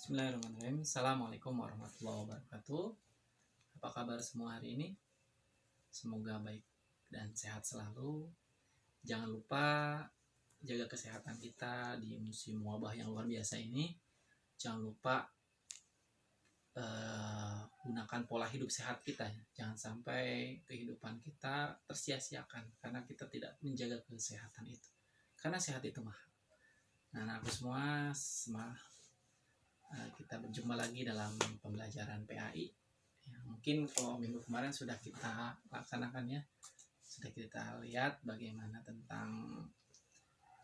Bismillahirrahmanirrahim. Assalamualaikum warahmatullahi wabarakatuh. Apa kabar semua hari ini? Semoga baik dan sehat selalu. Jangan lupa jaga kesehatan kita di musim wabah yang luar biasa ini. Jangan lupa gunakan pola hidup sehat kita. Jangan sampai kehidupan kita tersia-siakan karena kita tidak menjaga kesehatan itu. Karena sehat itu mahal. Nah, aku semua kita berjumpa lagi dalam pembelajaran PAI. Ya, mungkin kalau minggu kemarin sudah kita laksanakan ya, sudah kita lihat bagaimana tentang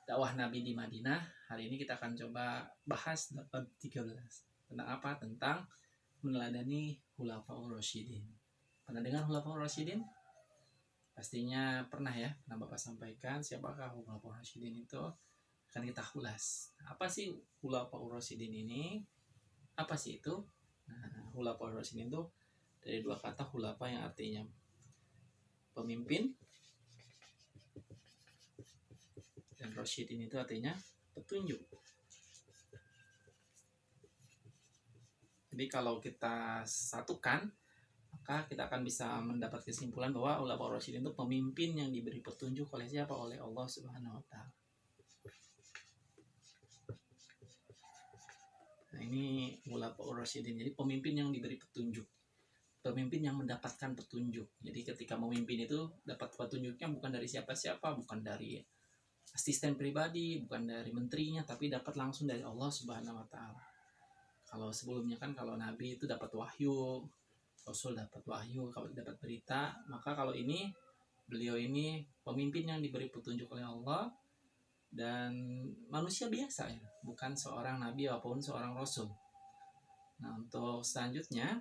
dakwah Nabi di Madinah. Hari ini kita akan coba bahas bab 13. Tentang apa? Tentang meneladani Khulafaur Rasyidin. Pernah dengar Khulafaur Rasyidin? Pastinya pernah ya, pernah Bapak sampaikan siapakah Khulafaur Rasyidin itu. Akan kita ulas. Apa sih Khulafaur Rasyidin ini? Apa sih itu? Nah, Khulafaur Rasyidin itu dari dua kata khulafa yang artinya pemimpin, dan Rasyidin itu artinya petunjuk. Jadi kalau kita satukan, maka kita akan bisa mendapat kesimpulan bahwa Khulafaur Rasyidin itu pemimpin yang diberi petunjuk oleh siapa? Oleh Allah Subhanahu wa Ta'ala. Nah, ini Khulafaur Rasyidin. Jadi pemimpin yang diberi petunjuk. Pemimpin yang mendapatkan petunjuk. Jadi ketika memimpin itu dapat petunjuknya bukan dari siapa-siapa, bukan dari asisten pribadi, bukan dari menterinya, tapi dapat langsung dari Allah Subhanahu wa Ta'ala. Kalau sebelumnya kan kalau Nabi itu dapat wahyu, Rasul dapat wahyu, kalau dapat berita, maka kalau ini beliau ini pemimpin yang diberi petunjuk oleh Allah dan manusia biasa ya, bukan seorang nabi ataupun seorang rasul. Nah, untuk selanjutnya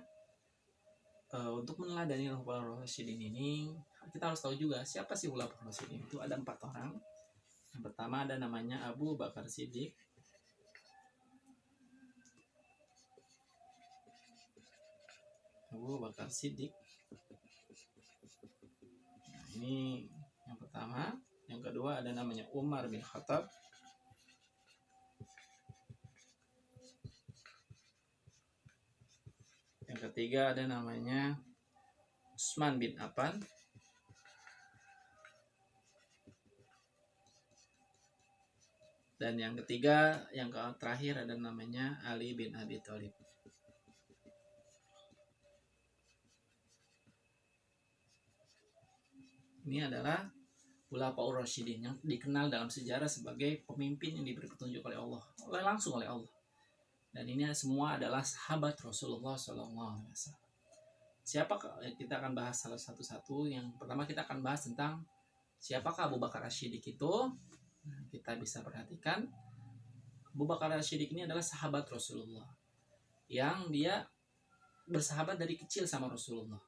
untuk meneladani Khulafaur Rasyidin ini, kita harus tahu juga siapa sih Khulafaur Rasyidin itu. Ada 4 orang. Yang pertama ada namanya Abu Bakar Siddiq. Abu Bakar Siddiq. Nah, ini yang pertama. Yang kedua ada namanya Umar bin Khattab. Yang ketiga ada namanya Utsman bin Affan. Dan yang ketiga, yang terakhir ada namanya Ali bin Abi Thalib. Ini adalah Khulafaur Rasyidin yang dikenal dalam sejarah sebagai pemimpin yang diberi petunjuk oleh Allah, langsung oleh Allah. Dan ini semua adalah sahabat Rasulullah SAW. Siapakah? Kita akan bahas salah satu-satu. Yang pertama kita akan bahas tentang siapakah Abu Bakar As-Siddiq itu. Nah, kita bisa perhatikan Abu Bakar As-Siddiq ini adalah sahabat Rasulullah yang dia bersahabat dari kecil sama Rasulullah.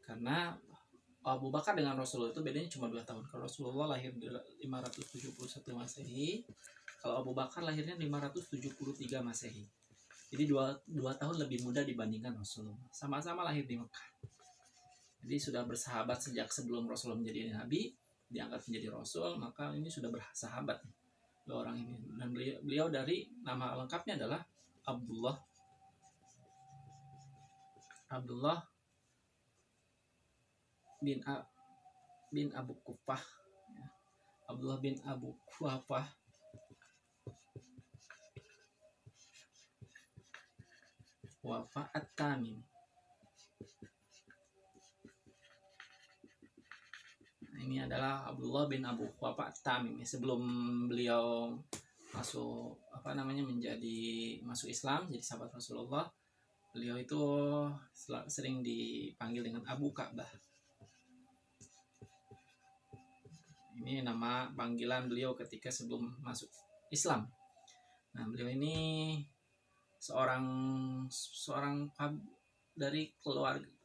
Karena Abu Bakar dengan Rasulullah itu bedanya cuma 2 tahun. Kalau Rasulullah lahir 571 Masehi, kalau Abu Bakar lahirnya 573 Masehi. Jadi 2 tahun lebih muda dibandingkan Rasulullah. Sama-sama lahir di Mekah. Jadi sudah bersahabat sejak sebelum Rasulullah menjadi nabi, diangkat menjadi rasul, maka ini sudah bersahabat dua orang ini. Dan beliau dari nama lengkapnya adalah Abdullah bin Abu Kufah. Abdullah bin Abu Kufah Wafa At-Tamimi. Nah, ini adalah Abdullah bin Abu Wafa At-Tamimi. Sebelum beliau masuk masuk Islam, jadi sahabat Rasulullah, beliau itu sering dipanggil dengan Abu Ka'bah. Ini nama panggilan beliau ketika sebelum masuk Islam. Nah, beliau ini seorang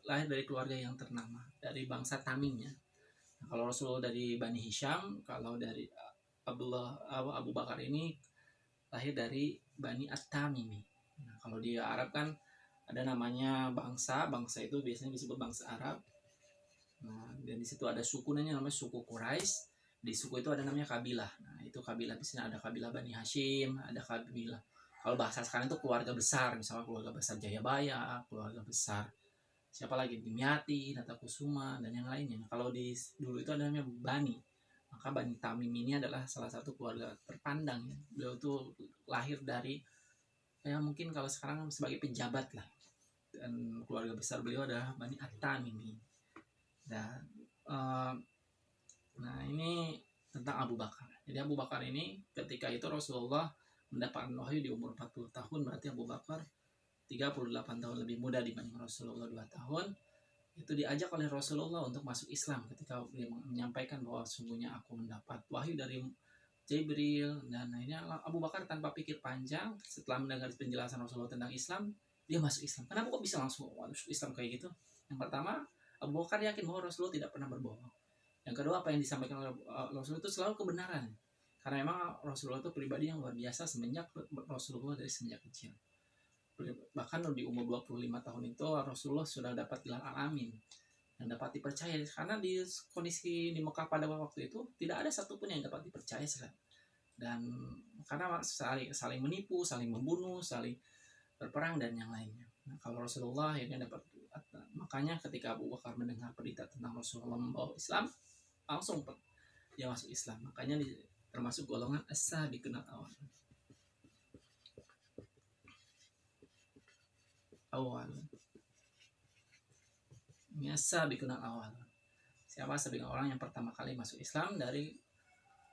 lahir dari keluarga yang ternama, dari bangsa Tamim ya. Nah, kalau Rasulullah dari Bani Hisham, kalau dari Abu Bakar ini lahir dari Bani At-Tamimi. Nah, kalau di Arab kan ada namanya bangsa itu biasanya disebut bangsa Arab. Nah, dan di situ ada suku namanya suku Quraisy. Di suku itu ada namanya kabilah. Nah, itu kabilah, biasanya ada kabilah Bani Hashim, ada kabilah Kalau bahasa sekarang itu keluarga besar, misalnya keluarga besar Jayabaya, keluarga besar siapa lagi, Dimyati, Natakusuma, dan yang lainnya. Kalau di dulu itu ada namanya Bani. Maka Bani Tamim ini adalah salah satu keluarga terpandang ya. Beliau itu lahir dari ya mungkin kalau sekarang sebagai pejabat lah. Dan keluarga besar beliau adalah Bani At-Tamimi. Dan nah ini tentang Abu Bakar. Jadi Abu Bakar ini ketika itu Rasulullah mendapatkan wahyu di umur 40 tahun, berarti Abu Bakar 38 tahun lebih muda dibanding Rasulullah 2 tahun. Itu diajak oleh Rasulullah untuk masuk Islam ketika dia menyampaikan bahwa sungguhnya aku mendapat wahyu dari Jibril. Dan akhirnya Abu Bakar tanpa pikir panjang setelah mendengar penjelasan Rasulullah tentang Islam, dia masuk Islam. Kenapa kok bisa langsung masuk Islam kayak gitu? Yang pertama, Abu Bakar yakin bahwa Rasulullah tidak pernah berbohong. Yang kedua, apa yang disampaikan oleh Rasulullah itu selalu kebenaran. Karena memang Rasulullah itu pribadi yang luar biasa semenjak Rasulullah dari semenjak kecil. Bahkan di umur 25 tahun itu Rasulullah sudah dapat gelar Al-Amin yang dapat dipercaya, karena di kondisi di Mekah pada waktu itu tidak ada satupun yang dapat dipercaya dan karena saling menipu, saling membunuh, saling berperang dan yang lainnya. Nah, kalau Rasulullah akhirnya dapat, makanya ketika Abu Bakar mendengar berita tentang Rasulullah membawa Islam, langsung dia masuk Islam. Makanya termasuk golongan as-sabiqun awal. Ini as-sabiqun awal. Siapa sabiqun orang yang pertama kali masuk Islam dari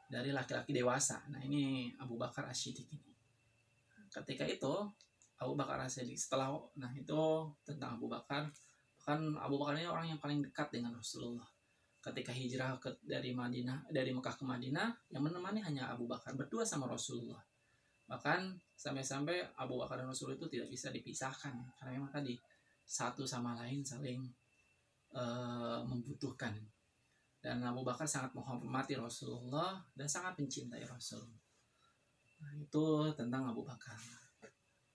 laki-laki dewasa. Nah, ini Abu Bakar As-Siddiq ini. Ketika itu Abu Bakar As-Siddiq itu tentang Abu Bakar. Kan Abu Bakar ini orang yang paling dekat dengan Rasulullah. Ketika hijrah dari Mekah ke Madinah, yang menemani hanya Abu Bakar berdua sama Rasulullah. Bahkan sampai-sampai Abu Bakar dan Rasulullah itu tidak bisa dipisahkan karena memang tadi satu sama lain saling membutuhkan. Dan Abu Bakar sangat menghormati Rasulullah dan sangat mencintai Rasul. Nah, itu tentang Abu Bakar.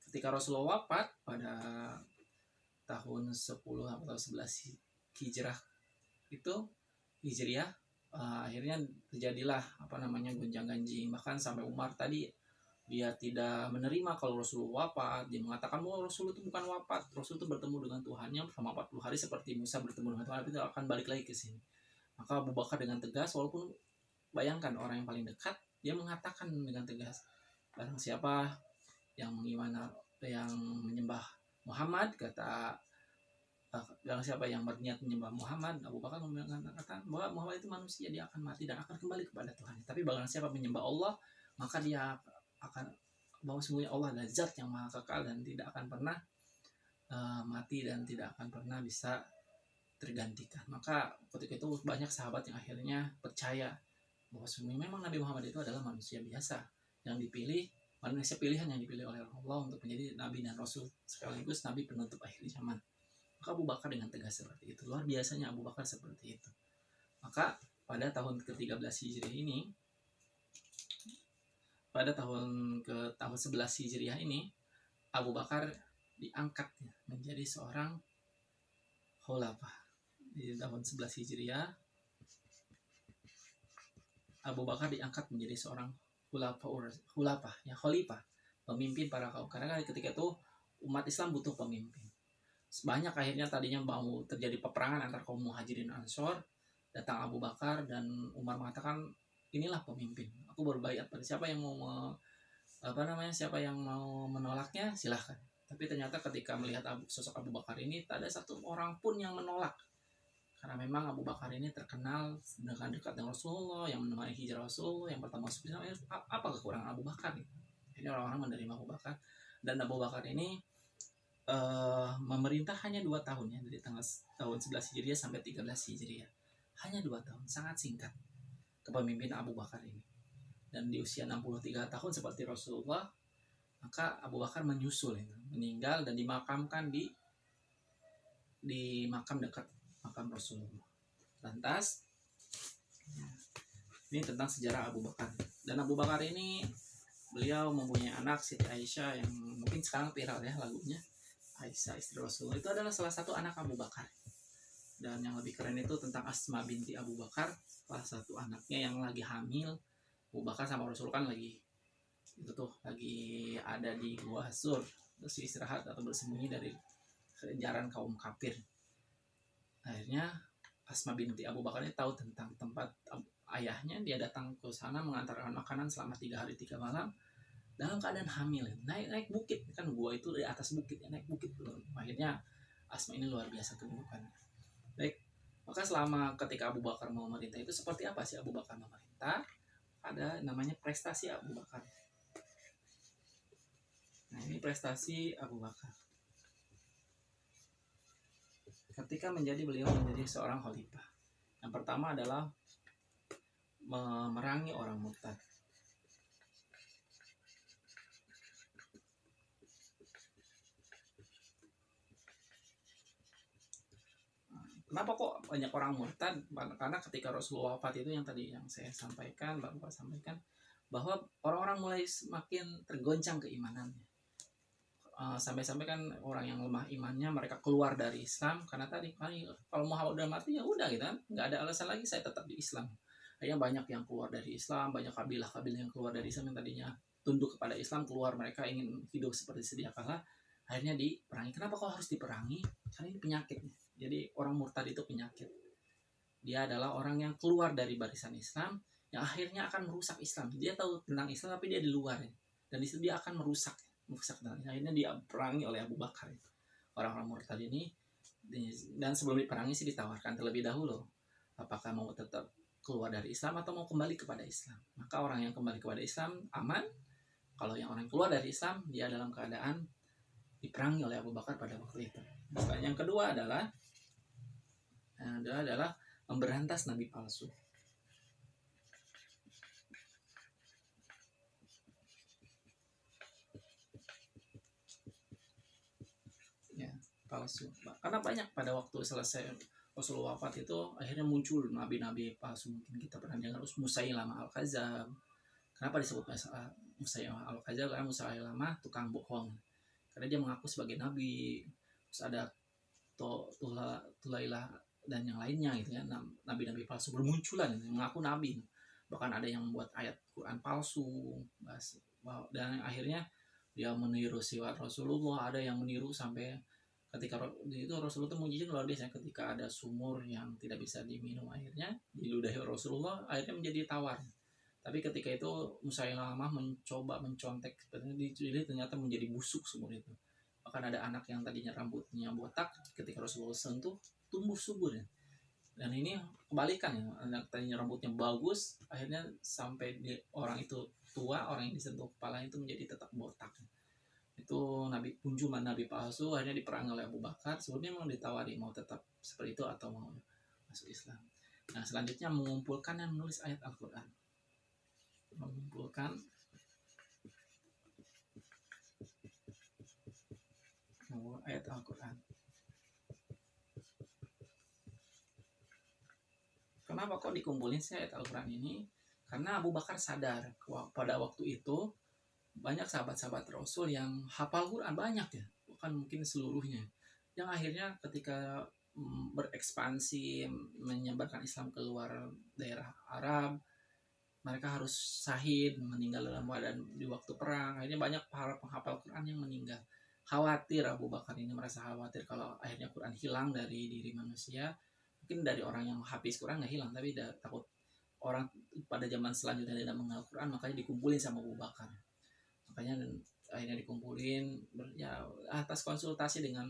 Ketika Rasulullah wafat pada tahun 10 atau 11 Hijriah, akhirnya terjadilah gonjang-ganjing. Bahkan sampai Umar tadi dia tidak menerima kalau Rasulullah wafat. Dia mengatakan bahwa Rasul itu bukan wafat, Rasul itu bertemu dengan Tuhannya selama 40 hari seperti Musa bertemu dengan Tuhan, itu akan balik lagi ke sini. Maka Abu Bakar dengan tegas, walaupun bayangkan orang yang paling dekat, dia mengatakan dengan tegas, barang siapa yang menyembah Muhammad, barang siapa yang berniat menyembah Muhammad, Abu Bakar mengatakan bahwa Muhammad itu manusia, dia akan mati dan akan kembali kepada Tuhan. Tapi barang siapa menyembah Allah, maka dia akan bahwa sungguhnya Allah adalah zat yang maha kekal dan tidak akan pernah mati dan tidak akan pernah bisa tergantikan. Maka ketika itu banyak sahabat yang akhirnya percaya bahwa sungguhnya memang Nabi Muhammad itu adalah manusia biasa yang dipilih, manusia pilihan yang dipilih oleh Allah untuk menjadi Nabi dan Rasul sekaligus Nabi penutup akhir zaman. Maka Abu Bakar dengan tegas seperti itu. Luar biasanya Abu Bakar seperti itu. Maka pada tahun ke-13 Hijriah ini, pada tahun 11 Hijriah ini, Abu Bakar diangkat menjadi seorang khulafah. Di tahun 11 Hijriah, Abu Bakar diangkat menjadi seorang khalifah, pemimpin para kaum. Karena ketika itu umat Islam butuh pemimpin. Banyak akhirnya tadinya mau terjadi peperangan antara kaum Muhajirin dan Ansor, datang Abu Bakar dan Umar mengatakan, inilah pemimpin. Aku berbaiat pada siapa yang mau menolaknya silahkan. Tapi ternyata ketika melihat sosok Abu Bakar ini, tak ada satu orang pun yang menolak. Karena memang Abu Bakar ini terkenal dengan dekat dengan Rasulullah, yang menemani hijrah Rasulullah, yang pertama masuk Islam. Apa kekurangan Abu Bakar? Ini orang-orang menerima Abu Bakar. Dan Abu Bakar ini memerintah hanya 2 tahun ya, dari tahun 11 Hijriah sampai 13 Hijriah. Hanya 2 tahun, sangat singkat kepemimpinan Abu Bakar ini. Dan di usia 63 tahun seperti Rasulullah, maka Abu Bakar menyusul meninggal dan dimakamkan di makam dekat makam Rasulullah. Lantas ini tentang sejarah Abu Bakar. Dan Abu Bakar ini beliau mempunyai anak Siti Aisyah yang mungkin sekarang viral ya lagunya, Aisyah istri Rasulullah. Itu adalah salah satu anak Abu Bakar. Dan yang lebih keren itu tentang Asma binti Abu Bakar, salah satu anaknya yang lagi hamil. Abu Bakar sama Rasul kan lagi itu tuh lagi ada di gua Sur, terus istirahat atau bersembunyi dari kejaran kaum kafir. Akhirnya Asma binti Abu Bakar ini tahu tentang tempat ayahnya. Dia datang ke sana mengantarkan makanan selama 3 hari 3 malam dalam keadaan hamil. Naik bukit, kan gua itu di atas bukit ya, naik bukit dulu. Akhirnya Asma ini luar biasa kedudukannya. Baik, maka selama ketika Abu Bakar mau memerintah itu seperti apa sih Abu Bakar memerintah? Ada namanya prestasi Abu Bakar. Nah, ini prestasi Abu Bakar ketika beliau menjadi seorang khalifah. Yang pertama adalah memerangi orang murtad. Kenapa kok banyak orang murtad? Karena ketika Rasulullah wafat itu yang tadi yang saya sampaikan, Bapak sampaikan, bahwa orang-orang mulai semakin tergoncang keimanannya. Sampai-sampai kan orang yang lemah imannya mereka keluar dari Islam karena tadi kalau Muhammad udah mati ya udah gitu kan, nggak ada alasan lagi saya tetap di Islam. Akhirnya banyak yang keluar dari Islam, banyak kabilah-kabilah yang keluar dari Islam yang tadinya tunduk kepada Islam keluar, mereka ingin hidup seperti sedia kala. Akhirnya diperangi. Kenapa kok harus diperangi? Karena ini penyakit. Jadi orang murtad itu penyakit. Dia adalah orang yang keluar dari barisan Islam yang akhirnya akan merusak Islam. Dia tahu tentang Islam tapi dia di luar ya. Dan di situ dia akan merusak dan akhirnya dia perangi oleh Abu Bakar orang-orang murtad ini. Dan sebelum diperangi sih ditawarkan terlebih dahulu apakah mau tetap keluar dari Islam atau mau kembali kepada Islam. Maka orang yang kembali kepada Islam aman. Kalau yang orang keluar dari Islam dia dalam keadaan diperangi oleh Abu Bakar pada waktu itu. Nah, yang kedua adalah memberantas nabi palsu. Palsu. Karena banyak pada waktu selesai Rasulullah wafat itu akhirnya muncul nabi-nabi palsu. Mungkin kita pernah dengar Musailamah Al-Kadzab. Kenapa disebut Musailamah Al-Kadzab? Karena Musailamah tukang bohong. Karena dia mengaku sebagai nabi. Terus ada Tulailah dan yang lainnya gitu ya. Nabi-nabi palsu bermunculan mengaku nabi. Bahkan ada yang membuat ayat Quran palsu. Dan akhirnya dia meniru sifat Rasulullah. Ada yang meniru sampai ketika itu Rasulullah itu mujizat luar biasa. Ketika ada sumur yang tidak bisa diminum airnya diludahi Rasulullah, airnya menjadi tawar. Tapi ketika itu Musailamah mencoba mencontek, ternyata menjadi busuk sumur itu. Bahkan ada anak yang tadinya rambutnya botak, ketika Rasulullah sentuh tumbuh subur ya. Dan ini kebalikan ya, anak tadinya rambutnya bagus, akhirnya sampai orang itu tua, orang yang disentuh kepalanya itu menjadi tetap botak. Itu kunjungan nabi palsu akhirnya diperangi oleh Abu Bakar. Sebelumnya memang ditawari mau tetap seperti itu atau mau masuk Islam. Nah, selanjutnya mengumpulkan dan menulis ayat Al-Quran. Mengumpulkan ayat Al-Quran. Kenapa kok dikumpulin sih ayat Al-Quran ini? Karena Abu Bakar sadar pada waktu itu banyak sahabat-sahabat Rasul yang hafal Quran banyak ya, bukan mungkin seluruhnya, yang akhirnya ketika berekspansi menyebarkan Islam keluar daerah Arab, mereka harus syahid, meninggal dalam keadaan di waktu perang. Akhirnya banyak para penghafal Quran yang meninggal. Khawatir Abu Bakar ini, merasa khawatir kalau akhirnya Quran hilang dari diri manusia. Mungkin dari orang yang hafiz Quran nggak hilang, tapi takut orang pada zaman selanjutnya tidak mengenal Quran, makanya dikumpulin sama Abu Bakar. Makanya akhirnya dikumpulin ya atas konsultasi dengan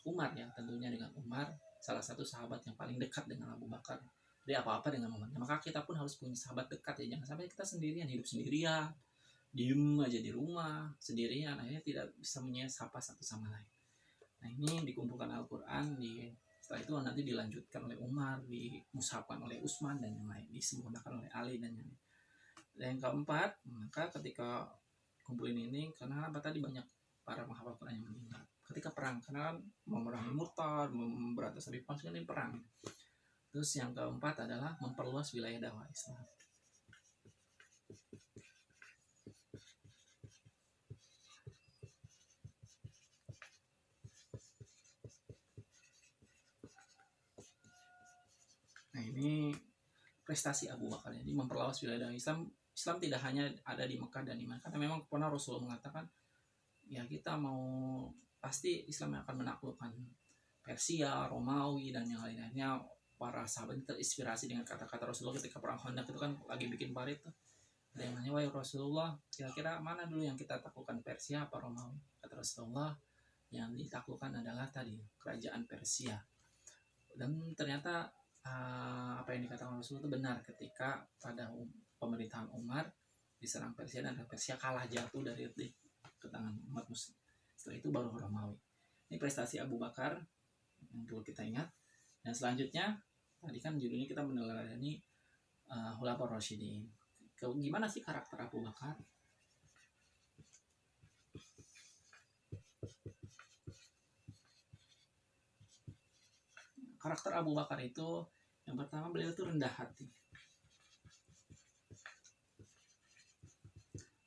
Umar ya, tentunya dengan Umar, salah satu sahabat yang paling dekat dengan Abu Bakar. Jadi apa-apa dengan Umar. Maka kita pun harus punya sahabat dekat ya, jangan sampai kita sendirian, hidup sendirian, diem aja di rumah sendirian, akhirnya tidak bisa menyapa satu sama lain. Nah, ini dikumpulkan Al-Quran, setelah itu nanti dilanjutkan oleh Umar, dimushafkan oleh Utsman dan yang lain, disempurnakan oleh Ali dan yang lain. Dan yang keempat, maka ketika kumpulin ini karena apa tadi banyak para penghafal Quran yang meninggal ketika perang, karena memerangi murtad, memberantas nabi palsu, ini perang. Terus yang keempat adalah memperluas wilayah dakwah Islam. Nah, ini prestasi Abu Bakar, jadi memperluas wilayah dakwah Islam Islam tidak hanya ada di Mekah dan Iman, karena memang pernah Rasulullah mengatakan ya kita mau pasti Islam yang akan menaklukkan Persia, Romawi dan yang lain-lainnya. Para sahabat terinspirasi dengan kata-kata Rasulullah ketika perang Khandaq itu kan lagi bikin parit tuh. Ada yang nanya, wahai Rasulullah, kira-kira mana dulu yang kita taklukkan, Persia apa Romawi? Kata Rasulullah, yang ditaklukkan adalah tadi kerajaan Persia. Dan ternyata apa yang dikatakan Rasulullah itu benar ketika pada pemerintahan Umar diserang Persia dan Persia kalah, jatuh dari ke tangan umat Muslim. Setelah itu baru Romawi. Ini prestasi Abu Bakar yang perlu kita ingat. Dan selanjutnya tadi kan judulnya kita meneladani Khulafaur Rasyidin. Gimana sih karakter Abu Bakar? Karakter Abu Bakar itu yang pertama, beliau itu rendah hati.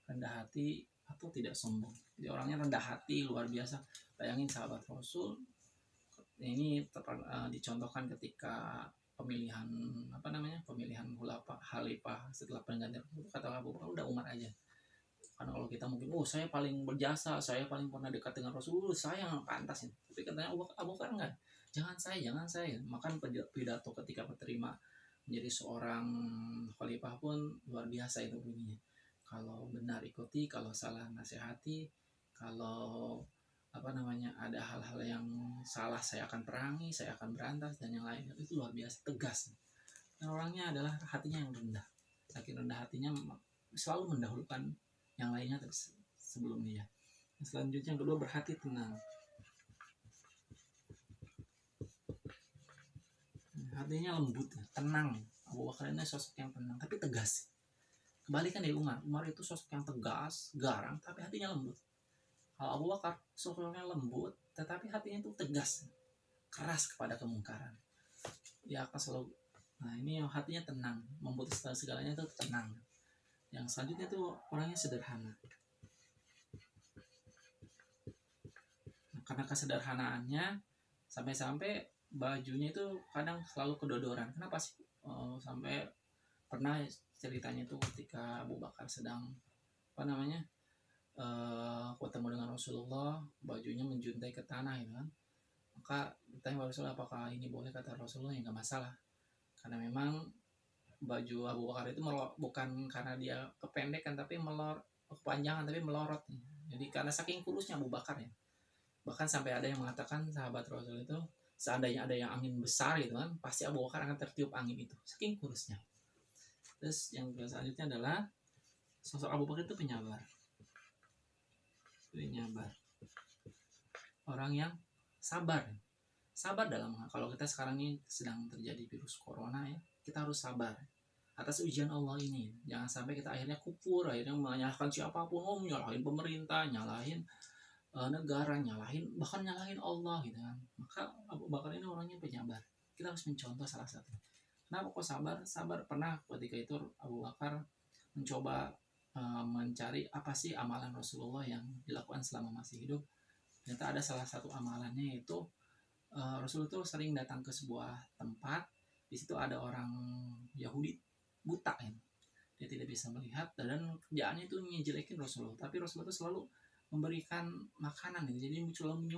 Rendah hati atau tidak sombong. Jadi orangnya rendah hati luar biasa. Bayangin sahabat Rasul ini dicontohkan ketika pemilihan pemilihan khalifah setelah penggantian Rasul. Kata Abu Bakar, udah Umar aja. Karena kalau kita mungkin saya paling berjasa, saya paling pernah dekat dengan Rasul, saya yang pantas ini. Tapi katanya Abu Bakar enggak, jangan saya. Makan pidato ketika menerima menjadi seorang khalifah pun luar biasa itu bunyinya. Kalau benar ikuti, kalau salah nasihati, kalau ada hal-hal yang salah saya akan perangi, saya akan berantas dan yang lain. Itu luar biasa tegas. Dan orangnya adalah hatinya yang rendah. Saking rendah hatinya selalu mendahulukan yang lainnya sebelum dia. Selanjutnya yang kedua, berhati tenang. Hatinya lembut, tenang. Abu Bakar ini sosok yang tenang tapi tegas. Kebalikan dari Umar. Umar itu sosok yang tegas, garang tapi hatinya lembut. Kalau Abu Bakar sosoknya lembut tetapi hatinya itu tegas, keras kepada kemungkaran. Dia akan selalu, ini yang hatinya tenang, memutuskan segalanya itu tenang. Yang selanjutnya itu orangnya sederhana. Karena kesederhanaannya sampai-sampai bajunya itu kadang selalu kedodoran. Kenapa sih? Sampai pernah ceritanya itu ketika Abu Bakar sedang ketemu dengan Rasulullah, bajunya menjuntai ke tanah gitu kan. Maka ditanya Rasulullah, apakah ini boleh? Kata Rasulullah, ya nggak masalah. Karena memang baju Abu Bakar itu bukan karena dia kependekan tapi kepanjangan tapi melorot. Jadi karena saking kurusnya Abu Bakar ya. Bahkan sampai ada yang mengatakan sahabat Rasul itu, seandainya ada yang angin besar gitu kan, pasti Abu Bakar akan tertiup angin itu, saking kurusnya. Terus yang selanjutnya adalah sosok Abu Bakar itu penyabar. Orang yang sabar dalam kalau kita sekarang ini sedang terjadi virus corona ya, kita harus sabar atas ujian Allah ini. Jangan sampai kita akhirnya kufur, akhirnya menyalahkan siapapun, nyalahin pemerintah, nyalahin negara, bahkan nyalahin Allah gitu kan. Maka Abu Bakar ini orangnya penyabar. Kita harus mencontoh salah satu. Kenapa kok sabar? Pernah ketika itu Abu Bakar mencoba mencari apa sih amalan Rasulullah yang dilakukan selama masih hidup. Ternyata ada salah satu amalannya, yaitu Rasul itu sering datang ke sebuah tempat. Di situ ada orang Yahudi buta ya. Dia tidak bisa melihat dan kerjaannya itu menjelekin Rasulullah. Tapi Rasulullah itu selalu memberikan makanan itu. Jadi selalu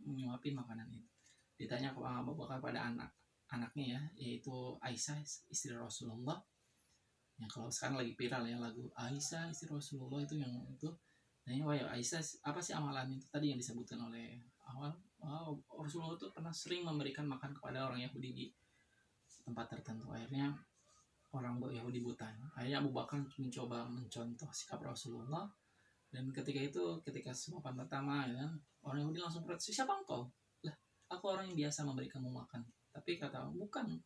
menyuapin makanan itu. Ditanya ke Abu Bakar pada anaknya ya, yaitu Aisyah istri Rasulullah. Ya, kalau sekarang lagi viral ya lagu Aisyah istri Rasulullah itu yang itu. Nah, Aisyah, apa sih amalan itu tadi yang disebutkan oleh awal? Rasulullah itu pernah sering memberikan makan kepada orang Yahudi di tempat tertentu. Akhirnya orang Yahudi buta. Akhirnya Abu Bakar mencoba mencontoh sikap Rasulullah. Dan ketika suapan pertama ya, orang Yahudi langsung protes, siapa engkau? Lah, aku orang yang biasa memberi kamu makan. Tapi kata bukan,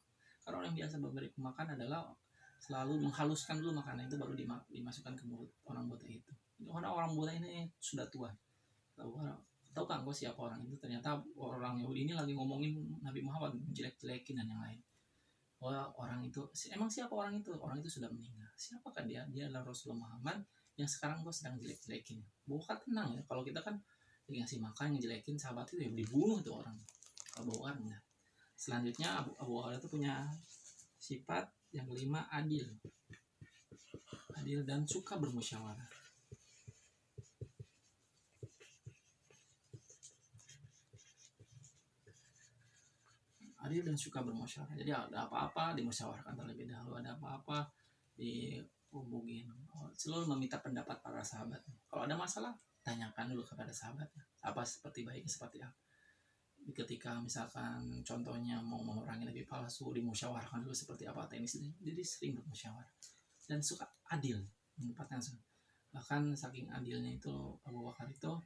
karena orang yang biasa memberi makan adalah selalu menghaluskan dulu makanan itu baru dimasukkan ke mulut orang buta itu. Karena orang buta ini sudah tua. Tahu kan kok siapa orang itu? Ternyata orang Yahudi ini lagi ngomongin Nabi Muhammad, jelek-jelekin dan yang lain. Orang itu, emang siapa orang itu? Orang itu sudah meninggal. Siapakah dia? Dia adalah Rasulullah Muhammad yang sekarang kok sedang jelek-jelekin. Bukan tenang ya. Kalau kita kan dikasih makan ngejelekin sahabat itu ya dibunuh tuh orang. Abu Bakar enggak. Selanjutnya Abu Bakar itu punya sifat yang kelima, adil. adil dan suka bermusyawarah. Adil dan suka bermusyawarah. Jadi ada apa-apa dimusyawarahkan terlebih dahulu, ada apa-apa dihubungin. Selalu meminta pendapat para sahabat. Kalau ada masalah, tanyakan dulu kepada sahabatnya. Apa seperti baiknya seperti apa. Ketika misalkan contohnya mau mengurangi lebih palsu, dimusyawarahkan dulu seperti apa teknisnya. Jadi sering bermusyawarah dan suka adil menempatkan. Bahkan saking adilnya itu Abu Bakar itu,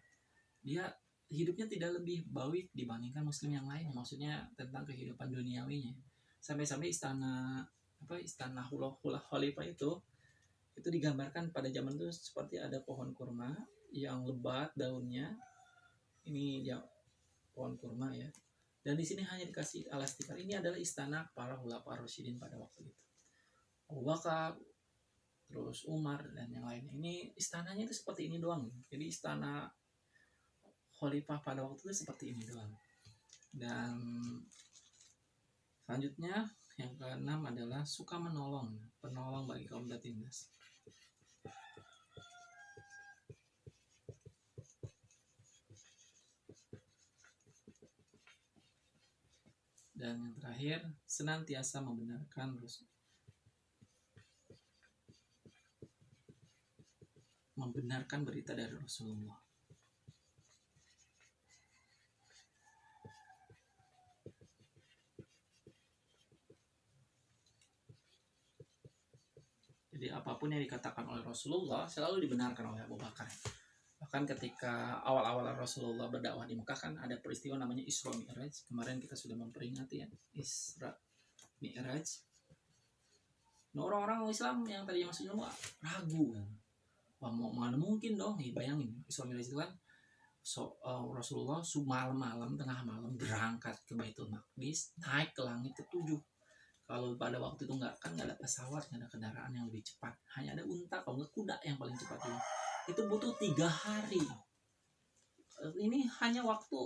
dia hidupnya tidak lebih baik dibandingkan muslim yang lain. Maksudnya tentang kehidupan duniawinya. Sampai-sampai istana khalifah itu digambarkan pada zaman itu seperti ada pohon kurma yang lebat daunnya. Ini ya pohon kurma ya. Dan di sini hanya dikasih alas tikar. Ini adalah istana para khulafaur rasyidin pada waktu itu. Abu Bakar, terus Umar dan yang lainnya. Ini istananya itu seperti ini doang. Jadi istana khalifah pada waktu itu seperti ini doang. Dan selanjutnya yang keenam adalah suka penolong bagi kaum tertindas. Dan yang terakhir, senantiasa membenarkan berita dari Rasulullah. Jadi apapun yang dikatakan oleh Rasulullah selalu dibenarkan oleh Abu Bakar. Bahkan ketika awal-awal Rasulullah berdakwah di Mekah kan ada peristiwa namanya Isra Mi'raj. Kemarin kita sudah memperingati ya, Isra Mi'raj. Nah, orang-orang Islam yang tadi masuk Islam ragu kan. Wah, mana mungkin dong, bayangin Isra Mi'raj itu kan Rasulullah malam-malam, tengah malam berangkat ke Baitul Maqdis, naik ke langit ke-7. Kalau pada waktu itu nggak ada pesawat, nggak ada kendaraan yang lebih cepat, hanya ada unta, kalau nggak kuda yang paling cepat dulu. Itu butuh 3 hari. Ini hanya waktu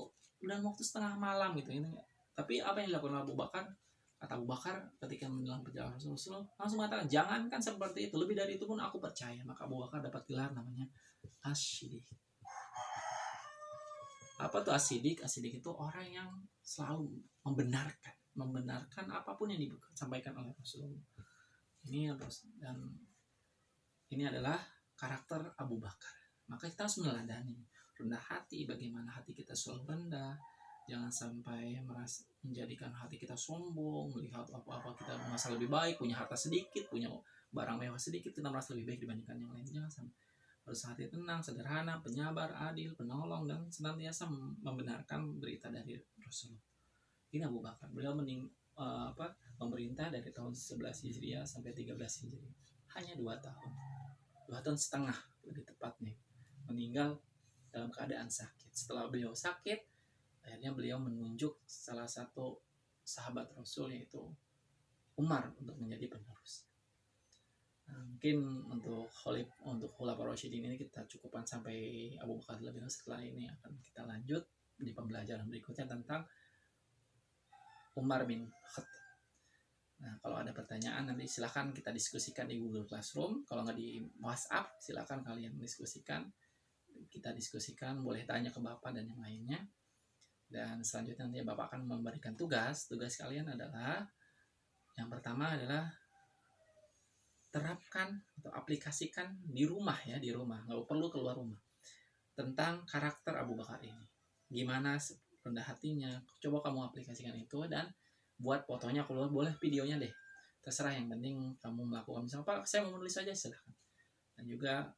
setengah malam gitu. Tapi apa yang dilakukan Abu Bakar? Kata Abu Bakar ketika menjelang perjalanan Rasulullah langsung mengatakan, jangankan seperti itu, lebih dari itu pun aku percaya. Maka Abu Bakar dapat gelar namanya As-Siddiq. Apa tuh As-Siddiq? As-Siddiq itu orang yang selalu membenarkan apapun yang disampaikan oleh Rasulullah. Dan ini adalah karakter Abu Bakar. Maka kita harus meneladani rendah hati, bagaimana hati kita selalu rendah. Jangan sampai menjadikan hati kita sombong, melihat apa-apa kita merasa lebih baik, punya harta sedikit, punya barang mewah sedikit, kita merasa lebih baik dibandingkan yang lain. Jangan sampai. Harus hati tenang, sederhana, penyabar, adil, penolong, dan senantiasa membenarkan berita dari Rasulullah. Ini Abu Bakar. Beliau memerintah dari tahun 11 Hijriah sampai 13 Hijriah. Hanya 2 tahun. 2 tahun setengah lebih tepatnya. Meninggal dalam keadaan sakit. Setelah beliau sakit, akhirnya beliau menunjuk salah satu sahabat Rasul, yaitu Umar, untuk menjadi penerus. Mungkin untuk khulafaur rasyidin ini kita cukupkan sampai Abu Bakar lebih lanjut. Setelah ini akan kita lanjut di pembelajaran berikutnya tentang Umar bin Khattab. Nah, kalau ada pertanyaan nanti silahkan kita diskusikan di Google Classroom. Kalau nggak di WhatsApp, silahkan kalian diskusikan. Kita diskusikan, boleh tanya ke Bapak dan yang lainnya. Dan selanjutnya nanti Bapak akan memberikan tugas. Tugas kalian adalah, yang pertama adalah terapkan atau aplikasikan di rumah ya, nggak perlu keluar rumah, tentang karakter Abu Bakar ini. Gimana rendah hatinya, coba kamu aplikasikan itu dan buat fotonya keluar, boleh videonya deh, terserah, yang penting kamu melakukan. Misalnya Pak, saya mau menulis saja, silahkan. Dan juga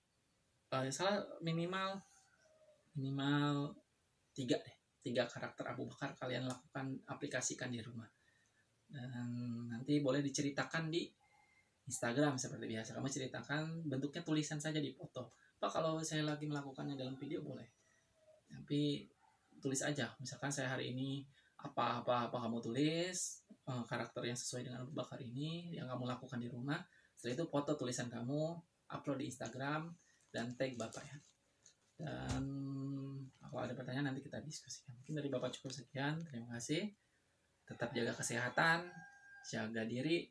minimal 3 karakter Abu Bakar kalian lakukan, aplikasikan di rumah. Dan nanti boleh diceritakan di Instagram seperti biasa. Kamu ceritakan, bentuknya tulisan saja di foto. Pak, kalau saya lagi melakukannya dalam video boleh, tapi tulis aja. Misalkan saya hari ini apa kamu tulis karakter yang sesuai dengan Abu Bakar ini yang kamu lakukan di rumah. Setelah itu foto tulisan kamu, upload di Instagram dan tag Bapak ya. Dan kalau ada pertanyaan nanti kita diskusikan. Mungkin dari Bapak cukup sekian. Terima kasih. Tetap jaga kesehatan, jaga diri,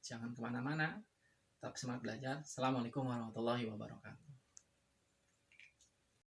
jangan kemana-mana. Tetap semangat belajar. Assalamualaikum warahmatullahi wabarakatuh.